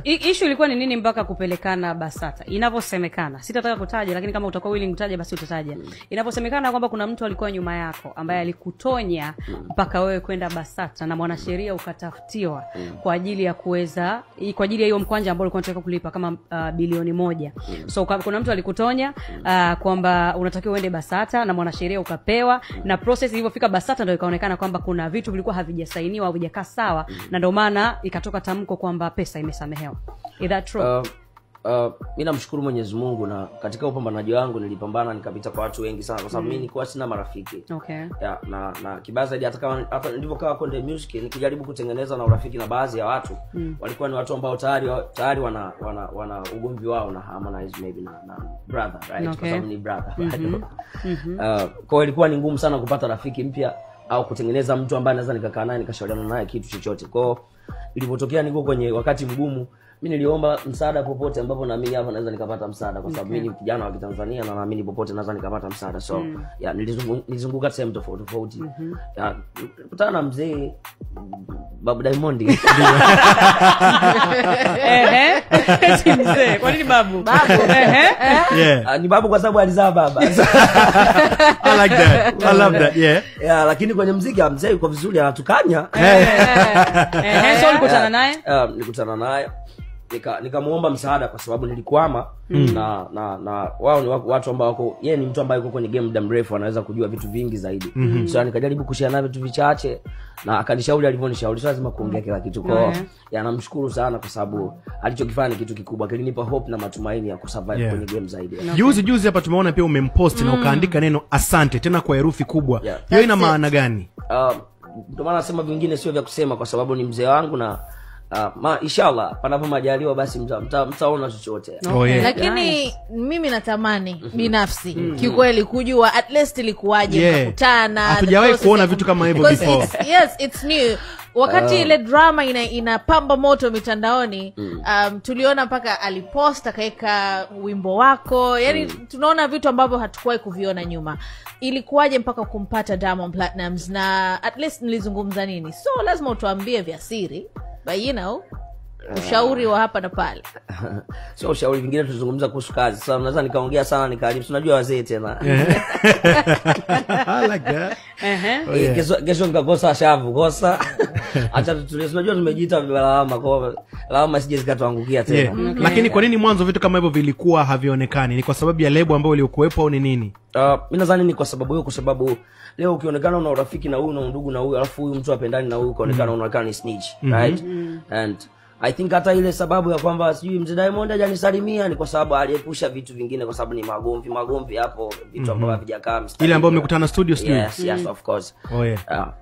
Issue ilikuwa ni nini mpaka kupelekana BASATA? Inavyosemekana, sitataka kutaja lakini kama utakuwa willing kutaja basi utataja. Inavyosemekana kwamba kuna mtu alikuwa nyuma yako ambaye alikutonya mpaka wewe kwenda BASATA na mwanasheria ukatafutiwa kwa ajili ya kuweza kwa ajili ya hiyo mkwanja ambao ulikuwa unataka kulipa kama bilioni 1. So kuna mtu alikutonya kwamba unatakiwa uende BASATA na mwanasheria ukapewa, na process ilipofika BASATA ndio ikaonekana kwamba kuna vitu vilikuwa havijasainiwa au havijakaa sawa, na ndio maana ikatoka tamko kwamba pesa imesamehewa. Is that true? Mimi namshukuru Mwenyezi Mungu, na katika upambanaji wangu nilipambana nikapita kwa watu wengi sana kwa sababu mimi nilikuwa sina marafiki. Okay. Ya, na kibaza hadi hata nilipokaa Konde Music nikijaribu kutengeneza na urafiki na baadhi ya watu walikuwa ni watu ambao tayari wana ugomvi wao na Harmonize maybe na brother, right? Okay. Kwa sababu ni brother. Kwa ilikuwa ni ngumu sana kupata rafiki mpya au kutengeneza mtu ambaye naweza nikakaa naye nikashauriana naye kitu chochote. Kwa ilipotokea niko kwenye wakati mgumu, mimi niliomba msaada popote ambapo naamini hapa naweza nikapata msaada kwa sababu mimi ni kijana wa Tanzania na naamini popote naweza nikapata msaada. So ya nilizunguka sehemu tofauti. Ya kutana na mzee Babu Diamond. Mzee, kwa nini babu? Yeah. Ni babu kwa sababu alizaa baba. I like that. I love that. Yeah. Yeah, lakini kwenye muziki mzee yuko vizuri, anatukanya. So ulikutana naye? Nilikutana naye. Nikamuomba msaada kwa sababu nilikwama na wao ni watu ambao wako, yeye ni mtu ambaye yuko kwenye game muda mrefu, anaweza kujua vitu vingi zaidi. So nikajaribu kushare naye vitu vichache na akanishauri alivyonishauri. So lazima kuongea kila kitu. Kwa namshukuru sana kwa sababu alichokifanya ni kitu kikubwa, kilinipa hope na matumaini ya kusurvive kwenye game zaidi. Juzi hapa tumeona pia umempost na ukaandika neno asante tena kwa herufi kubwa. Hiyo ina maana gani? Ndio maana nasema vingine sio vya kusema kwa sababu ni mzee wangu na inshallah panapo majaliwa basi mtaona chochote. Lakini mimi natamani binafsi kikweli kujua at least ilikuwaje mkutana. Hatujawahi kuona vitu kama hivyo before. Yes, it's new. Wakati ile drama inapamba moto mitandaoni, tuliona mpaka alipost akaweka wimbo wako. Yaani tunaona vitu ambavyo hatukuwahi kuviona nyuma. Ilikuwaje mpaka kumpata Diamond Platnumz, na at least nilizungumza nini? So lazima utuambie vya siri. But you know, ushauri wa hapa na pale. Sio ushauri, vingine tuzungumza kuhusu kazi. Sasa naweza nikaongea sana nikaribu. Unajua wazee tena. I like that. Kesho nikakosa shavu, kosa. Acha tunajua tumejiita lawama, kwa lawama sije zikatuangukia tena. Lakini kwa nini mwanzo vitu kama hivyo vilikuwa havionekani? Ni kwa sababu ya lebo ambayo uliokuepo au ni nini? Mimi nadhani ni kwa sababu hiyo, kwa sababu leo ukionekana una urafiki na huyu na ndugu na huyu alafu huyu mtu apendani na huyu unaonekana ni snitch, right? And I think hata ile sababu ya kwamba sijui mzee Diamond hajanisalimia ni kwa sababu aliepusha vitu vingine, kwa sababu ni magomvi hapo, vitu ambavyo havijakaa mstari. Ile ambayo umekutana studio. Yes, of course. Oh yeah.